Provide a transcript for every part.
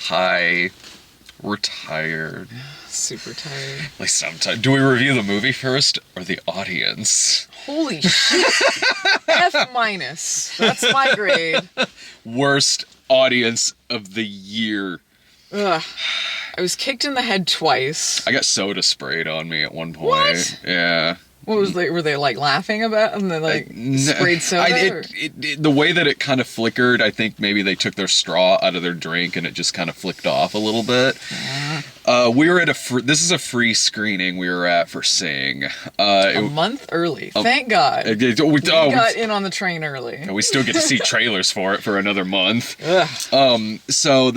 Hi. We're tired. Super tired. Like sometimes. Do we review the movie first or the audience? Holy shit. F-. That's my grade. Worst audience of the year. Ugh. I was kicked in the head twice. I got soda sprayed on me at one point. What? Yeah. What was they? Were they like laughing about and they like sprayed soda? The way that it kind of flickered, I think maybe they took their straw out of their drink and it just kind of flicked off a little bit. We were at this is a free screening we were at for Sing. A month early. Thank God. We got in on the train early. We still get to see trailers for it for another month. Ugh. So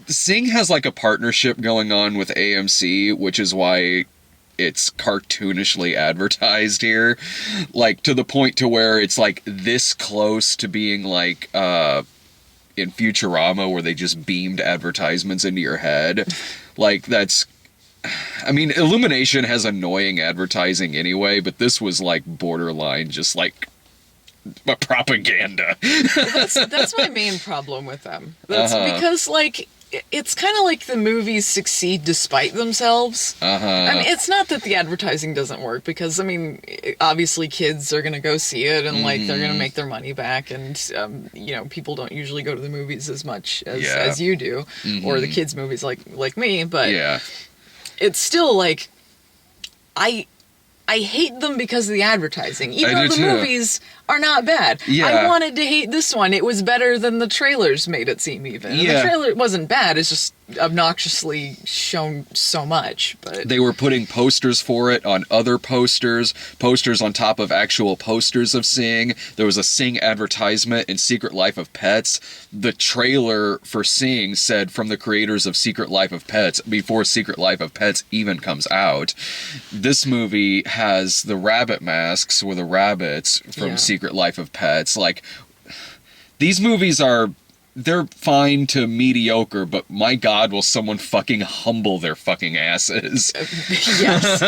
Sing has like a partnership going on with AMC, which is why it's cartoonishly advertised here, like to the point to where it's like this close to being like in Futurama where they just beamed advertisements into your head. Like that's, I mean, Illumination has annoying advertising anyway, but this was like borderline just like a propaganda. That's my main problem with them. That's because like it's kind of like the movies succeed despite themselves. I mean, it's not that the advertising doesn't work because, I mean, obviously kids are going to go see it and, like, they're going to make their money back and, you know, people don't usually go to the movies as much as you do or the kids' movies like me, but it's still, like, I hate them because of the advertising, even though the movies are not bad. I wanted to hate this one. It was better than the trailers made it seem even. And the trailer wasn't bad, it's just obnoxiously shown so much. But they were putting posters for it on other posters on top of actual posters of Sing. There was a Sing advertisement in Secret Life of Pets. The trailer for Sing said from the creators of Secret Life of Pets before Secret Life of Pets even comes out. This movie has the rabbit masks with the rabbits from Secret Life of Pets. Like, these movies they're fine to mediocre, but my God, will someone fucking humble their fucking asses. Yes.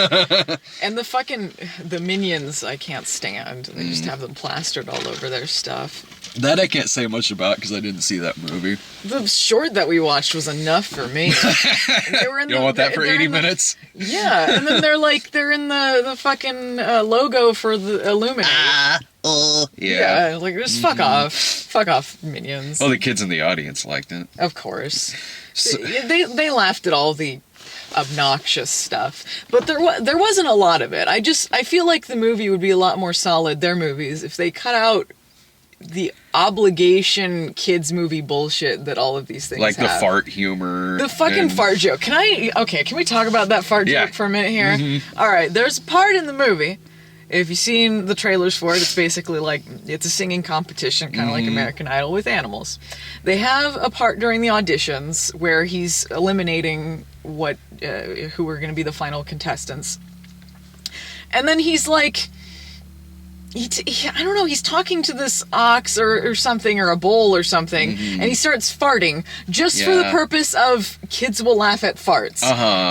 And the Minions I can't stand. They just have them plastered all over their stuff. That I can't say much about because I didn't see that movie. The short that we watched was enough for me. They were in you don't want that for 80 minutes? Yeah, and then they're in the fucking logo for the Illuminate. Yeah, like, just fuck off. Fuck off, Minions. Well, the kids in the audience liked it. Of course. So, they laughed at all the obnoxious stuff, but there wasn't a lot of it. I feel like the movie would be a lot more solid, their movies, if they cut out the obligation kids movie bullshit that all of these things like have. The fart humor. The fucking fart joke. Can we talk about that fart joke for a minute here? Alright, there's a part in the movie, if you've seen the trailers for it, it's basically like, it's a singing competition, kind of like American Idol with animals. They have a part during the auditions where he's eliminating who are going to be the final contestants. And then he's like, I don't know, he's talking to this ox or something, or a bull or something, and he starts farting just for the purpose of kids will laugh at farts.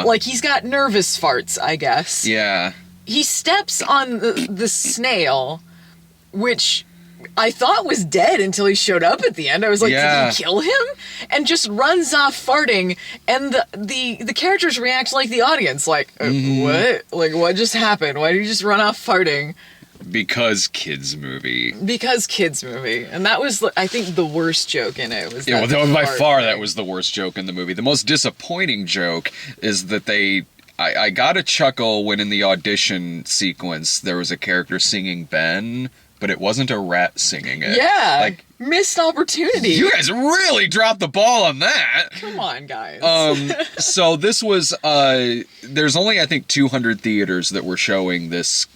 Like, he's got nervous farts, I guess. Yeah. He steps on the snail, which I thought was dead until he showed up at the end. I was like, did he kill him? And just runs off farting, and the characters react like the audience, like, what? Like, what just happened? Why did he just run off farting? Because kids movie. And that was, I think, the worst joke in it. By far that was the worst joke in the movie. The most disappointing joke is that I got a chuckle when in the audition sequence there was a character singing Ben, but it wasn't a rat singing it. Yeah, like, missed opportunity. You guys really dropped the ball on that. Come on, guys. So this was, there's only, I think, 200 theaters that were showing this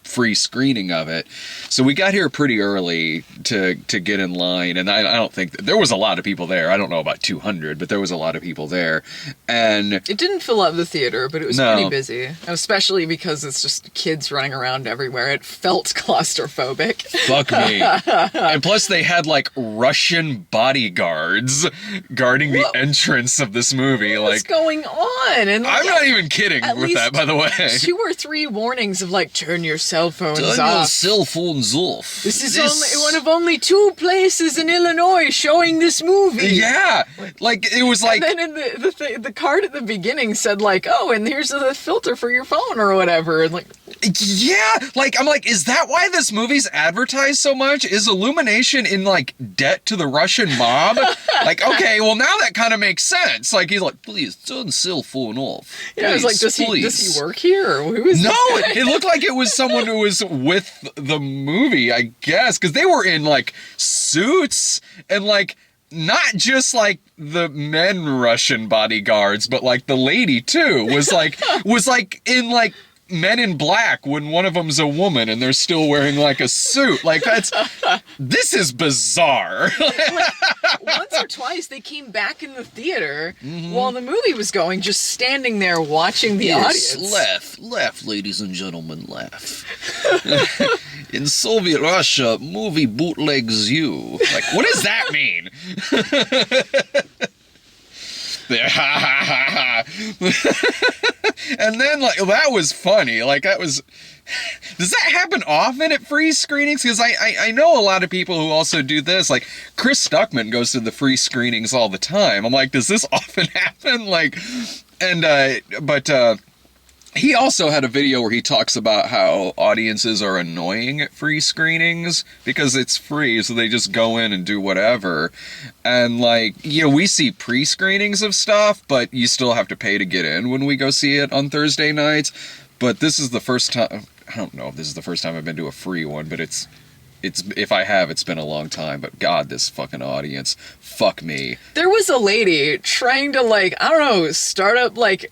free screening of it. So we got here pretty early to get in line, and I don't think there was a lot of people there. I don't know about 200, but there was a lot of people there. And it didn't fill up the theater, but it was pretty busy, especially because it's just kids running around everywhere. It felt claustrophobic. Fuck me. And plus they had like Russian bodyguards guarding the entrance of this movie. What's going on? And I'm not even kidding with that, by the way. 2 or 3 warnings of like, turn yourself cell phones Turn your off. cell phones off. This is only one of only 2 places in Illinois showing this movie. Yeah, like it was like. And then in the card at the beginning said like, oh, and here's the filter for your phone or whatever. And like, yeah, like I'm like, is that why this movie's advertised so much? Is Illumination in like debt to the Russian mob? Like, okay, well now that kind of makes sense. Like he's like, please turn cell phone off. Yeah, I was like, does he work here? Or who is no, this guy? it looked like it was someone who was with the movie, I guess, because they were in like suits and like not just like the men Russian bodyguards, but like the lady too was like in like Men in Black when one of them's a woman and they're still wearing like a suit. Like this is bizarre. Like, once or twice they came back in the theater while the movie was going, just standing there watching the audience. Laugh, ladies and gentlemen, laugh. In Soviet Russia, movie bootlegs you. Like, what does that mean? And then like that was funny. Like that was. Does that happen often at free screenings? Because I know a lot of people who also do this. Like Chris Stuckman goes to the free screenings all the time. I'm like, does this often happen? Like, and but he also had a video where he talks about how audiences are annoying at free screenings because it's free, so they just go in and do whatever. And like, you know, we see pre-screenings of stuff, but you still have to pay to get in when we go see it on Thursday nights. But this is the first time, I don't know if this is the first time I've been to a free one, but it's if I have, it's been a long time. But God, this fucking audience, fuck me. There was a lady trying to like, I don't know, start up like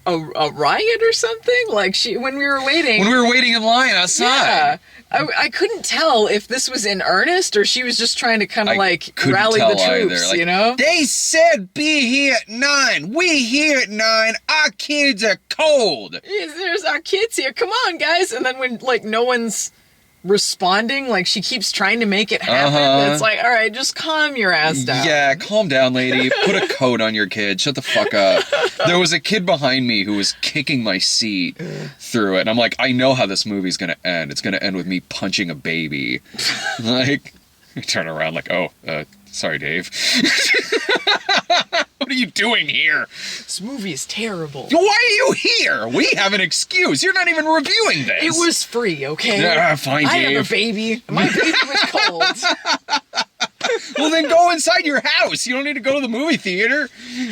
a riot or something. Like when we were waiting in line outside. Yeah, I couldn't tell if this was in earnest or she was just trying to kind of like rally the troops, like, you know? They said be here at 9. We here at 9. Our kids are cold. Yes, there's our kids here. Come on, guys. And then when like no one's responding, like she keeps trying to make it happen. It's like, all right, just calm your ass down. Yeah, calm down, lady. Put a coat on your kid. Shut the fuck up. There was a kid behind me who was kicking my seat through it. And I'm like, I know how this movie's going to end. It's going to end with me punching a baby. Like, I turn around like, oh, sorry, Dave. What are you doing here? This movie is terrible. Why are you here? We have an excuse. You're not even reviewing this. It was free, okay? Yeah, fine, Dave. I have a baby. My baby was cold. Well, then go inside your house. You don't need to go to the movie theater.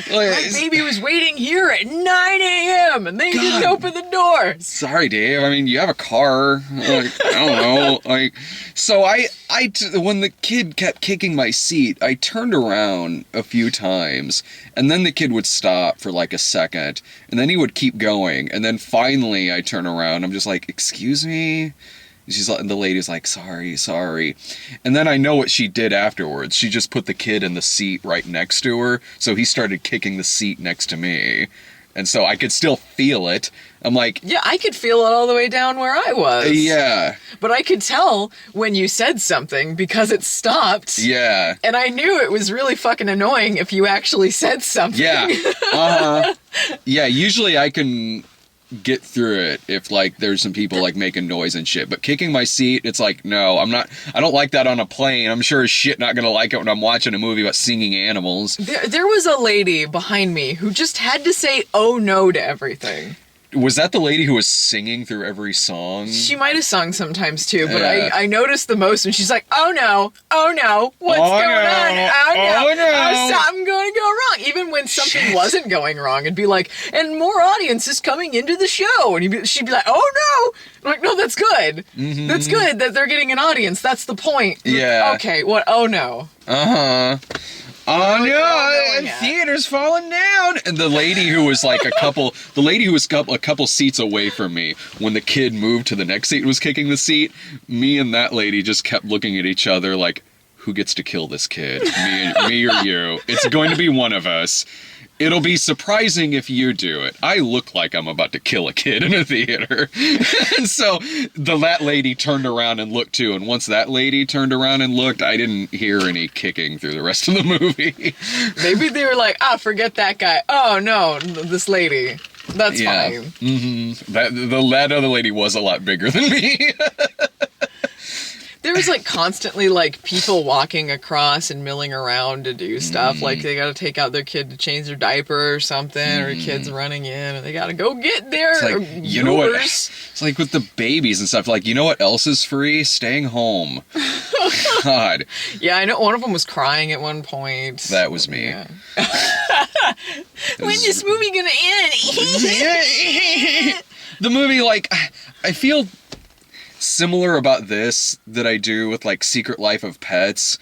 My baby was waiting here at 9 a.m. and they didn't open the doors. Sorry, Dave. I mean, you have a car. Like, I don't know. Like, so when the kid kept kicking my seat, I turned around a few times, and then the kid would stop for like a second, and then he would keep going, and then finally I turn around. I'm just like, excuse me? And the lady's like, sorry. And then I know what she did afterwards. She just put the kid in the seat right next to her. So he started kicking the seat next to me. And so I could still feel it. I'm like... Yeah, I could feel it all the way down where I was. Yeah. But I could tell when you said something because it stopped. Yeah. And I knew it was really fucking annoying if you actually said something. Yeah. Yeah, usually I can get through it if like there's some people like making noise and shit, but kicking my seat, it's like, no, I don't like that on a plane. I'm sure as shit not gonna like it when I'm watching a movie about singing animals. There was a lady behind me who just had to say oh no to everything. Was that the lady who was singing through every song? She might have sung sometimes too, but I noticed the most when she's like, oh no, what's going on? Oh no, something going to go wrong. Even when something wasn't going wrong, it'd be like, and more audience is coming into the show. And she'd be like, oh no. I'm like, no, that's good. Mm-hmm. That's good that they're getting an audience. That's the point. Yeah. Okay, what? Oh no. Oh no, and theater's falling down. And the lady who was like a couple seats away from me, when the kid moved to the next seat and was kicking the seat, me and that lady just kept looking at each other like, who gets to kill this kid? Me or you? It's going to be one of us. It'll be surprising if you do it. I look like I'm about to kill a kid in a theater. And so that lady turned around and looked too. And once that lady turned around and looked, I didn't hear any kicking through the rest of the movie. Maybe they were like, forget that guy. Oh no, this lady. That's fine. Mm-hmm. That other lady was a lot bigger than me. There was like constantly like people walking across and milling around to do stuff. Like they got to take out their kid to change their diaper or something, or kids running in and they got to go get their it's like, you know what? It's like with the babies and stuff. Like, you know what else is free? Staying home. God. Yeah, I know one of them was crying at one point. That was me. Yeah. When's this movie gonna end? The movie, like, I feel similar about this that I do with like Secret Life of Pets,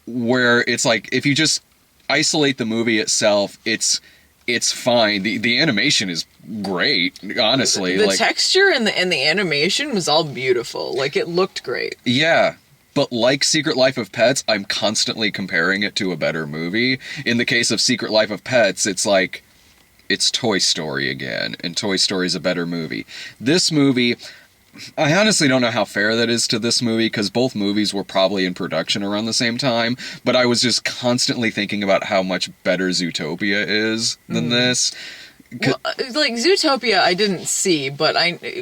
where it's like if you just isolate the movie itself, it's fine. The animation is great, honestly. The like, texture and the animation was all beautiful. Like it looked great. Yeah. But like Secret Life of Pets, I'm constantly comparing it to a better movie. In the case of Secret Life of Pets, it's like it's Toy Story again, and Toy Story is a better movie. This movie, I honestly don't know how fair that is to this movie, because both movies were probably in production around the same time, but I was just constantly thinking about how much better Zootopia is than this. Well, like Zootopia I didn't see, but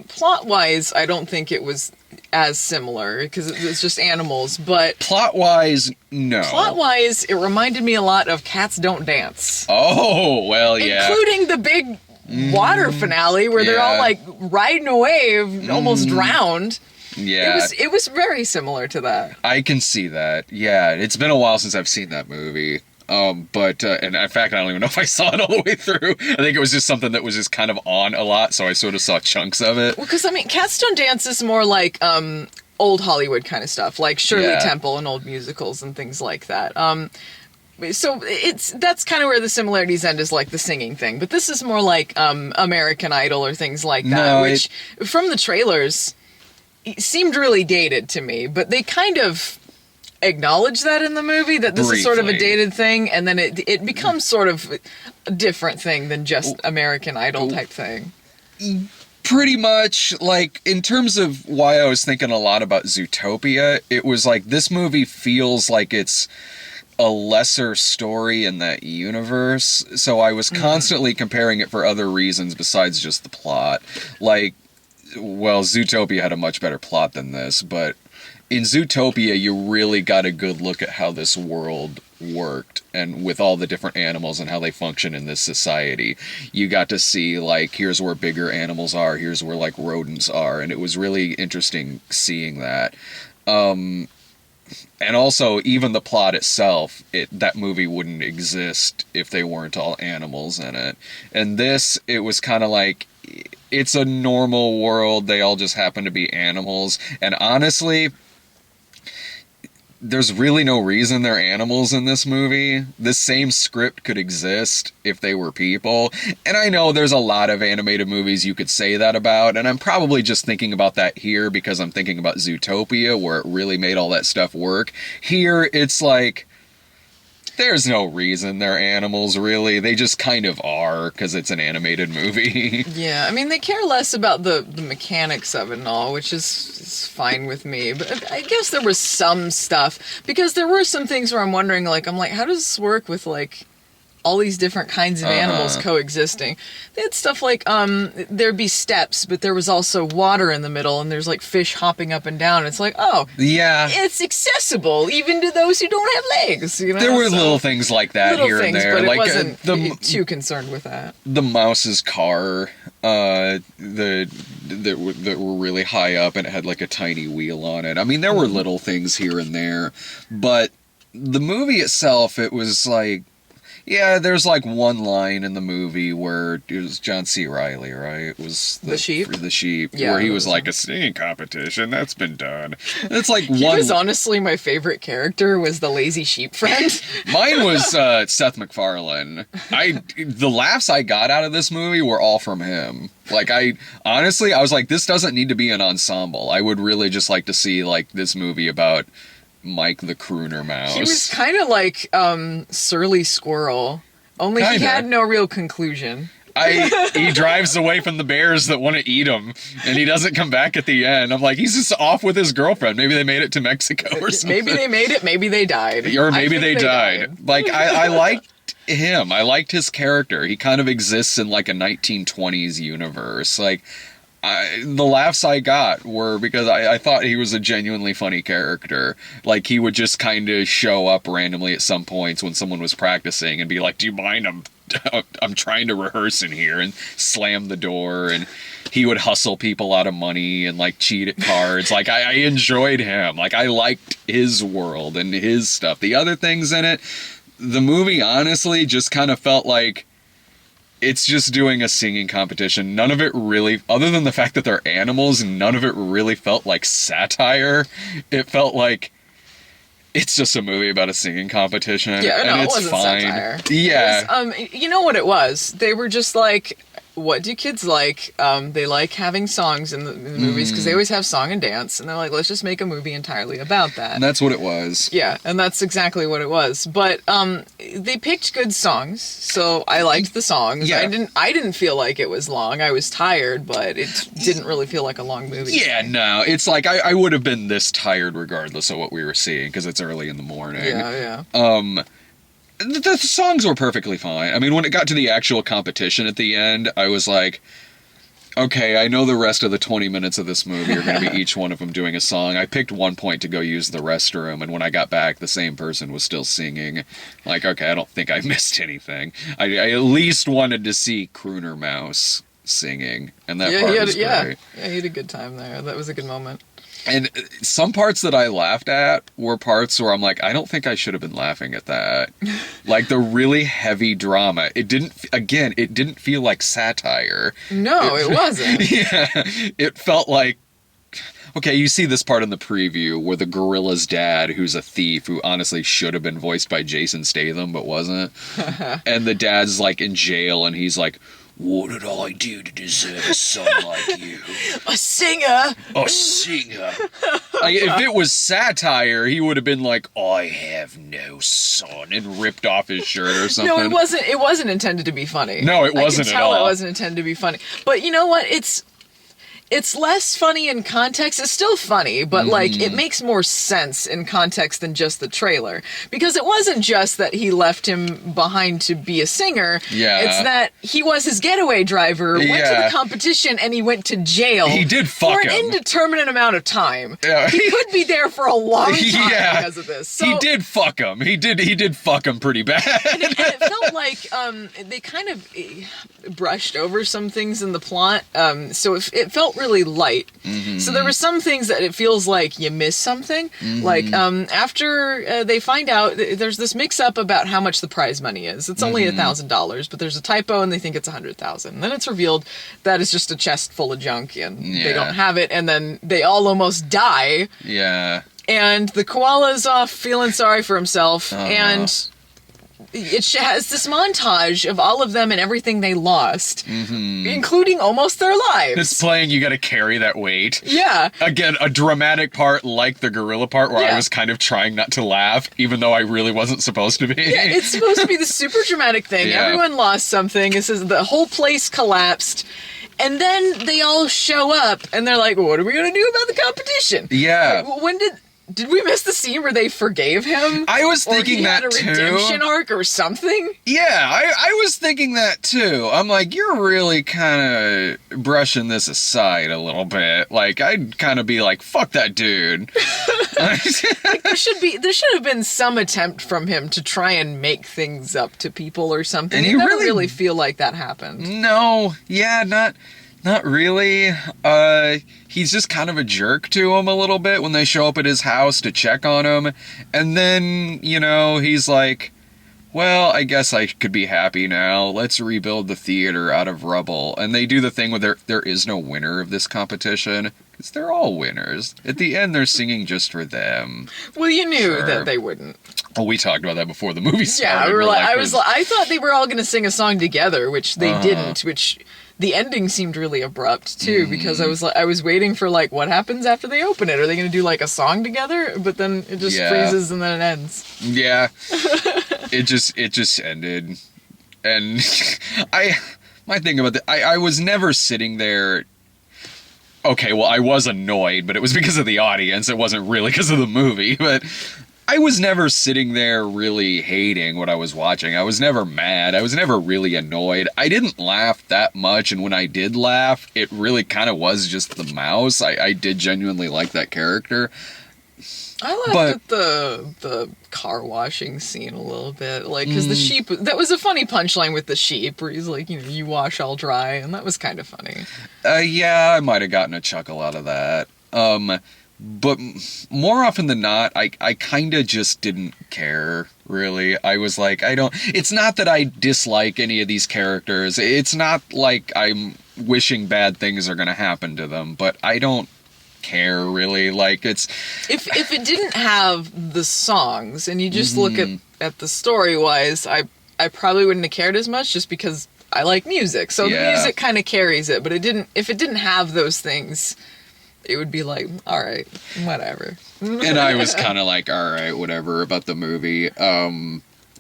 plot-wise I don't think it was as similar, because it's just animals, but... Plot-wise, no. Plot-wise, it reminded me a lot of Cats Don't Dance. Oh, well, yeah. Including the big water finale where they're all like riding a wave, almost drowned. Yeah. It was very similar to that. I can see that. Yeah, it's been a while since I've seen that movie. But and in fact, I don't even know if I saw it all the way through. I think it was just something that was just kind of on a lot, so I sort of saw chunks of it. Well, because, I mean, Cats Don't Dance is more like old Hollywood kind of stuff, like Shirley Temple and old musicals and things like that. So that's kind of where the similarities end, is like the singing thing. But this is more like American Idol or things like that, which from the trailers seemed really dated to me. But they kind of acknowledge that in the movie, that this is sort of a dated thing, and then it becomes sort of a different thing than just American Idol type thing. Pretty much, like, in terms of why I was thinking a lot about Zootopia, it was like, this movie feels like it's a lesser story in that universe, so I was constantly comparing it for other reasons besides just the plot. Like, well, Zootopia had a much better plot than this, but in Zootopia, you really got a good look at how this world worked, and with all the different animals and how they function in this society. You got to see, like, here's where bigger animals are, here's where, like, rodents are, and it was really interesting seeing that. And also, even the plot itself, that movie wouldn't exist if they weren't all animals in it. And this, it was kind of like, it's a normal world, they all just happen to be animals, and honestly, there's really no reason they're animals in this movie. This same script could exist if they were people. And I know there's a lot of animated movies you could say that about, and I'm probably just thinking about that here because I'm thinking about Zootopia, where it really made all that stuff work. Here, it's like, there's no reason they're animals, really. They just kind of are, because it's an animated movie. Yeah, I mean, they care less about the mechanics of it and all, which is fine with me. But I guess there was some stuff, because there were some things where I'm wondering, like, how does this work with, like, all these different kinds of animals coexisting? They had stuff like, there'd be steps, but there was also water in the middle, and there's, like, fish hopping up and down. It's like, oh, yeah, it's accessible, even to those who don't have legs, you know? There were little things like that here and there. But like, it wasn't too concerned with that. The mouse's car, that were really high up, and it had, like, a tiny wheel on it. I mean, there were little things here and there, but the movie itself, it was like, yeah, there's like one line in the movie where it was John C. Reilly, right? It was the sheep. The sheep, yeah, where he was like, a singing competition that's been done. And it's like he was honestly my favorite character, was the lazy sheep friend. Mine was Seth MacFarlane. The laughs I got out of this movie were all from him. Like, honestly, I was like, this doesn't need to be an ensemble. I would really just like to see, like, this movie about Mike the crooner mouse. He was kind of like Surly Squirrel, only he had no real conclusion. He drives away from the bears that want to eat him, and he doesn't come back at the end. I'm like, he's just off with his girlfriend. Maybe they made it to Mexico or something. Maybe they made it, maybe they died. Or maybe they died. Like, I liked him. I liked his character. He kind of exists in like a 1920s universe. Like, the laughs I got were because I thought he was a genuinely funny character. Like, he would just kind of show up randomly at some points when someone was practicing and be like, "Do you mind? I'm trying to rehearse in here," and slam the door. And he would hustle people out of money and like cheat at cards. Like, I enjoyed him. Like, I liked his world and his stuff. The other things in it, the movie honestly just kind of felt like it's just doing a singing competition. None of it really, other than the fact that they're animals, none of it really felt like satire. It felt like it's just a movie about a singing competition. Yeah, no, and it's it wasn't fine. satire. Yeah. It was, you know what it was? They were just like, what do kids like? They like having songs in the movies because they always have song and dance. And they're like, let's just make a movie entirely about that. And that's what it was. Yeah, and that's exactly what it was. But they picked good songs, so I liked the songs. Yeah. I didn't feel like it was long. I was tired, but it didn't really feel like a long movie. Yeah, no. It's like I would have been this tired regardless of what we were seeing because it's early in the morning. Yeah. The songs were perfectly fine. I mean, when it got to the actual competition at the end, I was like, okay, I know the rest of the 20 minutes of this movie are going to be each one of them doing a song. I picked one point to go use the restroom, and when I got back, the same person was still singing. Like, okay, I don't think I missed anything. I at least wanted to see Crooner Mouse singing, and that part was great. Yeah, he had a good time there. That was a good moment. And some parts that I laughed at were parts where I'm like, I don't think I should have been laughing at that. Like the really heavy drama. It didn't feel like satire. No, it wasn't. Yeah. It felt like, okay, you see this part in the preview where the gorilla's dad, who's a thief, who honestly should have been voiced by Jason Statham, but wasn't. And the dad's like in jail and he's like, "What did I do to deserve a son like you? A singer! A singer!" Like, if it was satire, he would have been like, "I have no son," and ripped off his shirt or something. No, it wasn't. It wasn't intended to be funny. No, it wasn't I at can tell all. it wasn't intended to be funny. But you know what? It's less funny in context. It's still funny, but like it makes more sense in context than just the trailer. Because it wasn't just that he left him behind to be a singer. Yeah. It's that he was his getaway driver, went to the competition, and he went to jail. He did fuck for an him. indeterminate amount of time. Yeah. He could be there for a long time because of this. So, he did fuck him. He did fuck him pretty bad. and it felt like they kind of brushed over some things in the plot, so it felt really light. So there were some things that it feels like you miss something. Like after they find out, there's this mix-up about how much the prize money is. It's only $1,000, but there's a typo and they think it's $100,000. Then it's revealed that it's just a chest full of junk and they don't have it, and then they all almost die. Yeah. And the koala is off feeling sorry for himself, and it has this montage of all of them and everything they lost, including almost their lives. It's playing You Gotta Carry That Weight. Yeah. Again, a dramatic part like the gorilla part where I Yeah. was kind of trying not to laugh, even though I really wasn't supposed to be. Yeah, it's supposed to be the super dramatic thing. Yeah. Everyone lost something. It says the whole place collapsed. And then they all show up and they're like, what are we going to do about the competition? Yeah. Like, when did we miss the scene where they forgave him? I was Or thinking he had that a too. redemption arc or something? Yeah, I was thinking that too. I'm like, you're really kind of brushing this aside a little bit. Like, I'd kind of be like, fuck that dude. There should have been some attempt from him to try and make things up to people or something. And I he never really feel like that happened. No, yeah, not really. He's just kind of a jerk to him a little bit when they show up at his house to check on him. And then, he's like, well, I guess I could be happy now. Let's rebuild the theater out of rubble. And they do the thing where there is no winner of this competition. Because they're all winners. At the end, they're singing just for them. Well, you knew Sure. that they wouldn't. Well, we talked about that before the movie started. Yeah, I thought they were all going to sing a song together, which they didn't, which the ending seemed really abrupt too, because I was waiting for like what happens after they open it. Are they going to do like a song together? But then it just freezes and then it ends. Yeah. it just ended. And my thing about that, I was never sitting there. Okay, well, I was annoyed, but it was because of the audience. It wasn't really because of the movie. But I was never sitting there really hating what I was watching. I was never mad. I was never really annoyed. I didn't laugh that much, and when I did laugh, it really kind of was just the mouse. I did genuinely like that character. I laughed at the car washing scene a little bit, like, because the sheep, that was a funny punchline with the sheep, where he's like, you wash, I'll dry, and that was kind of funny. Yeah, I might have gotten a chuckle out of that. But more often than not, I kind of just didn't care, really. I was like, it's not that I dislike any of these characters. It's not like I'm wishing bad things are going to happen to them, but I don't care, really. Like, it's... If it didn't have the songs, and you just look at the story-wise, I probably wouldn't have cared as much, just because I like music. So the music kind of carries it, but if it didn't have those things... It would be like, all right, whatever. And I was kind of like, all right, whatever about the movie.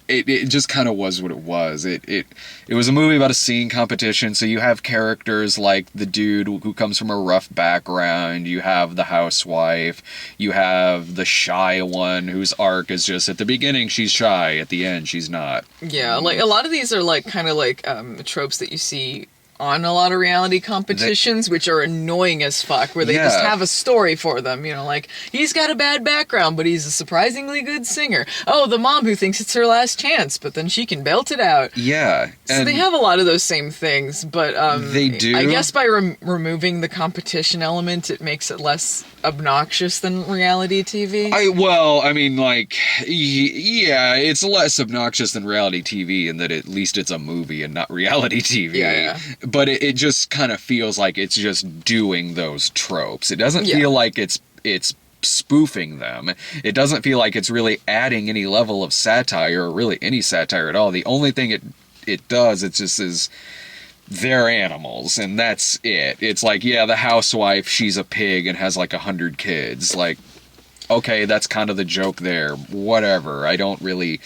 It just kind of was what it was. It was a movie about a singing competition, so you have characters like the dude who comes from a rough background, you have the housewife, you have the shy one whose arc is just, at the beginning she's shy, at the end she's not. Yeah, like, a lot of these are like, kind of like, tropes that you see on a lot of reality competitions, which are annoying as fuck, where they just have a story for them, like, he's got a bad background, but he's a surprisingly good singer. Oh, the mom who thinks it's her last chance, but then she can belt it out. Yeah. So they have a lot of those same things, but they do. I guess by removing the competition element, it makes it less obnoxious than reality TV. It's less obnoxious than reality TV in that at least it's a movie and not reality TV. Yeah. But it just kind of feels like it's just doing those tropes. It doesn't feel like it's spoofing them. It doesn't feel like it's really adding any level of satire, or really any satire at all. The only thing it does, it just is, they're animals, and that's it. It's like, the housewife, she's a pig and has like 100 kids. Like, okay, that's kind of the joke there. Whatever. I don't really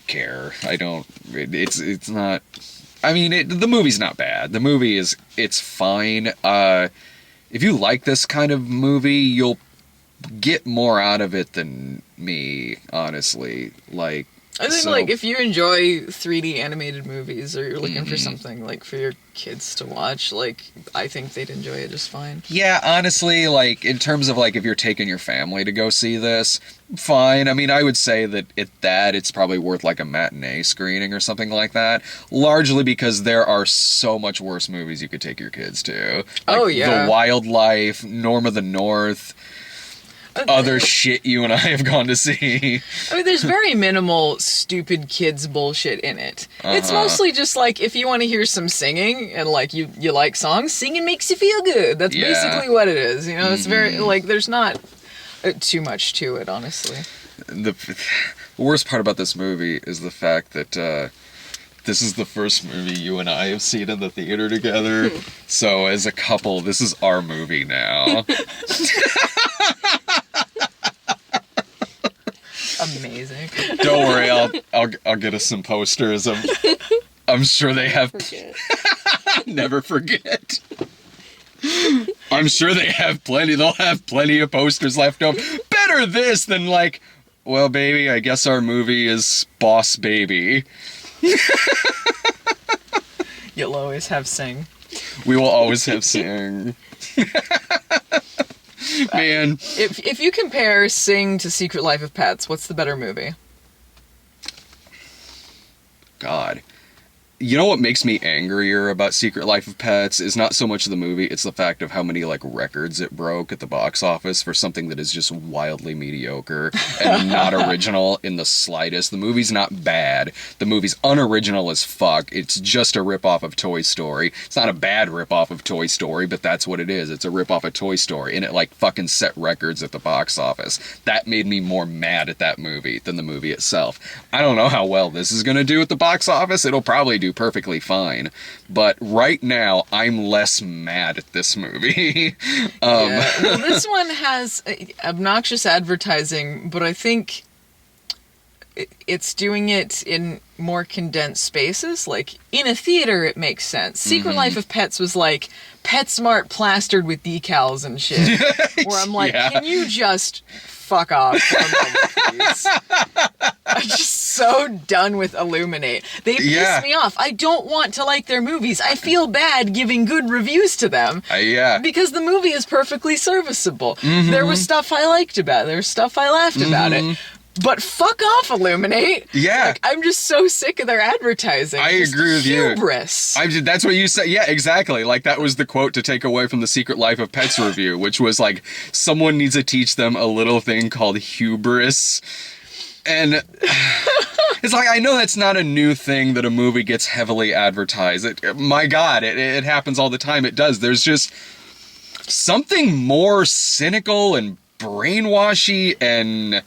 care. It's not... I mean, the movie's not bad. The movie it's fine. If you like this kind of movie, you'll get more out of it than me, honestly. Like, I think, like, if you enjoy 3D animated movies, or you're looking for something, like, for your kids to watch, like, I think they'd enjoy it just fine. Yeah, honestly, like, in terms of, like, if you're taking your family to go see this, fine. I mean, I would say that it's probably worth, like, a matinee screening or something like that, largely because there are so much worse movies you could take your kids to. Like, The Wildlife, Norm of the North... other shit you and I have gone to see. I mean, there's very minimal stupid kids bullshit in it. It's mostly just like, if you want to hear some singing and like you like songs, singing makes you feel good. That's basically what it is. It's very like, there's not too much to it, honestly. The worst part about this movie is the fact that this is the first movie you and I have seen in the theater together. So as a couple, this is our movie now. Amazing. Don't worry, I'll get us some posters. I'm sure they have. Never forget. I'm sure they have plenty. They'll have plenty of posters left over. Better this than like, well, baby, I guess our movie is Boss Baby. You'll always have Sing. We will always have Sing. Man. If you compare Sing to Secret Life of Pets, what's the better movie? God. You know what makes me angrier about Secret Life of Pets is not so much the movie, it's the fact of how many, like, records it broke at the box office for something that is just wildly mediocre and not original in the slightest. The movie's not bad. The movie's unoriginal as fuck. It's just a ripoff of Toy Story. It's not a bad ripoff of Toy Story, but that's what it is. It's a ripoff of Toy Story, and it, like, fucking set records at the box office. That made me more mad at that movie than the movie itself. I don't know how well this is gonna do at the box office. It'll probably do perfectly fine, but right now I'm less mad at this movie. Well, this one has obnoxious advertising, but I think it's doing it in more condensed spaces. Like, in a theater, it makes sense. Secret Life of Pets was like PetSmart plastered with decals and shit. Where I'm like, can you just fuck off for a moment, please. I'm just so done with Illuminate. They piss me off. I don't want to like their movies. I feel bad giving good reviews to them. Because the movie is perfectly serviceable. Mm-hmm. There was stuff I liked about it. There was stuff I laughed about it. But fuck off, Illuminate. Yeah. Like, I'm just so sick of their advertising. I agree with hubris. you. That's what you said. Yeah, exactly. Like, that was the quote to take away from the Secret Life of Pets review, which was like, someone needs to teach them a little thing called hubris. And it's like, I know that's not a new thing that a movie gets heavily advertised. My God, it happens all the time. It does. There's just something more cynical and brainwashy and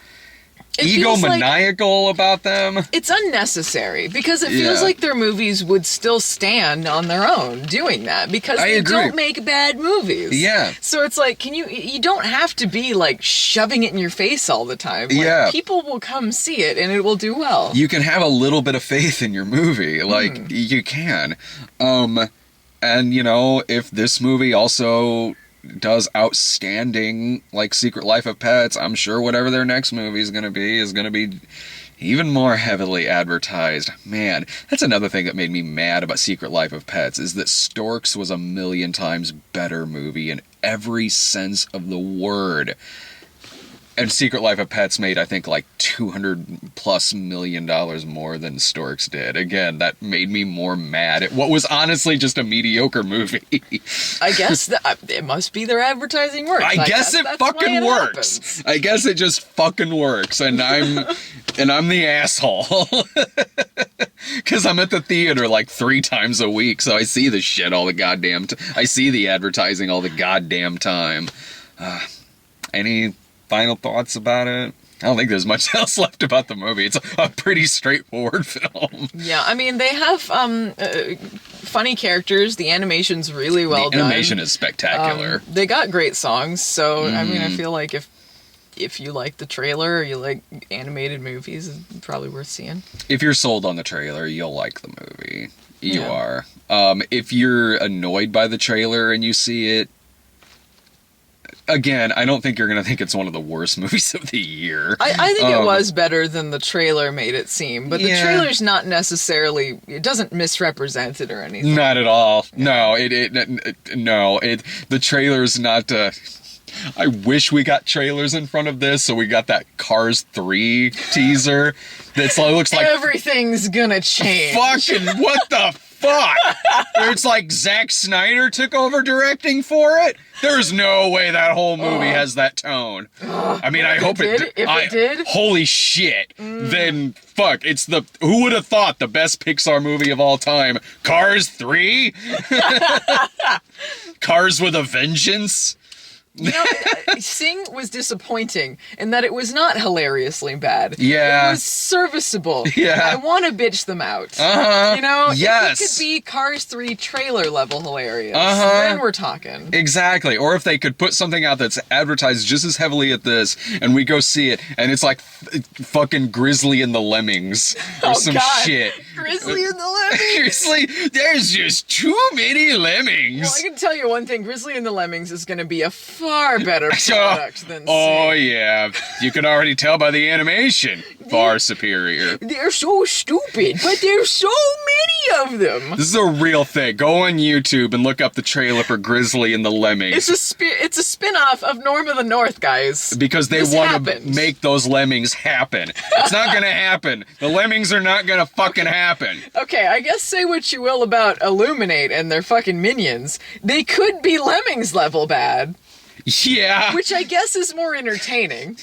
egomaniacal about them. It's unnecessary because it feels like their movies would still stand on their own doing that because they don't make bad movies. Yeah. So it's like, you don't have to be like shoving it in your face all the time. Like, people will come see it and it will do well. You can have a little bit of faith in your movie. Like, you can. And, you know, if this movie also does outstanding, like Secret Life of Pets, I'm sure whatever their next movie is going to be even more heavily advertised. Man, that's another thing that made me mad about Secret Life of Pets, is that Storks was a million times better movie in every sense of the word. And Secret Life of Pets made, I think, like $200+ million more than Storks did. Again, that made me more mad at what was honestly just a mediocre movie. I guess it must be their advertising works. I guess it fucking works. Happens. I guess it just fucking works, and I'm the asshole. Because I'm at the theater like 3 times a week, so I see the shit all the goddamn I see the advertising all the goddamn time. Any final thoughts about it? I don't think there's much else left about the movie. It's a pretty straightforward film. Yeah, I mean, they have funny characters. The animation's really well done. The animation is spectacular. They got great songs, so I mean, I feel like if you like the trailer or you like animated movies, it's probably worth seeing. If you're sold on the trailer, you'll like the movie. You are. If you're annoyed by the trailer and you see it, again, I don't think you're going to think it's one of the worst movies of the year. I think it was better than the trailer made it seem, but the trailer's not necessarily, it doesn't misrepresent it or anything. Not at all. No, the trailer's not, I wish we got trailers in front of this, so we got that Cars 3 teaser that looks like everything's gonna change. Fucking what the fuck? It's like Zack Snyder took over directing for it. There's no way that whole movie has that tone. I mean, I hope it did. If it did, holy shit! Then fuck, it's who would have thought the best Pixar movie of all time? Cars 3? Cars with a Vengeance? You know, Sing was disappointing in that it was not hilariously bad. Yeah. It was serviceable. Yeah. I want to bitch them out. Uh-huh. You know? Yes. If it could be Cars 3 trailer level hilarious, then we're talking. Exactly. Or if they could put something out that's advertised just as heavily at this, and we go see it, and it's like fucking Grizzly and the Lemmings. Or some shit. Grizzly and the Lemmings. Grizzly, there's just too many lemmings. Well, I can tell you one thing. Grizzly and the Lemmings is going to be a far better product than Oh, Sing. yeah. You can already tell by the animation. Far superior. They're so stupid, but there's so many of them. This is a real thing. Go on YouTube and look up the trailer for Grizzly and the Lemmings. It's a spin-off of Norm of the North, guys. Because they want to make those lemmings happen. It's not going to happen. The lemmings are not going to fucking happen. Okay, I guess say what you will about Illuminate and their fucking minions. They could be Lemmings level bad. Yeah. Which I guess is more entertaining.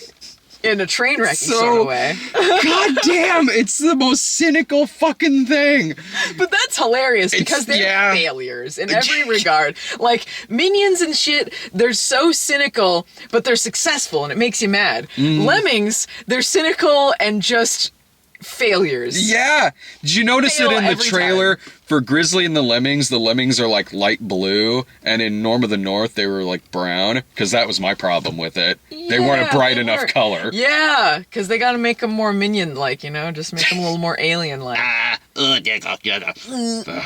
In a train wrecking sort of way. God damn, it's the most cynical fucking thing. But that's hilarious because they're failures in every regard. Like, minions and shit, they're so cynical, but they're successful and it makes you mad. Lemmings, they're cynical and just failures. Yeah. Did you notice that in the trailer for Grizzly and the Lemmings are like light blue, and in Norm of the North they were like brown? Because that was my problem with it. They weren't a bright enough color. Yeah, because they got to make them more minion-like, you know? Just make them a little more alien-like.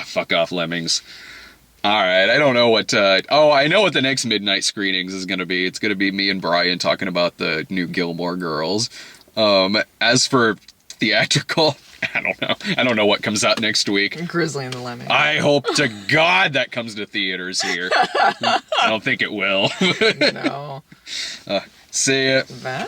Fuck off, Lemmings. All right, I don't know what. I know what the next midnight screenings is going to be. It's going to be me and Brian talking about the new Gilmore Girls. As for theatrical, I don't know. I don't know what comes out next week. Grizzly and the Lemmings. I hope to God that comes to theaters here. I don't think it will. No. See ya. Bye.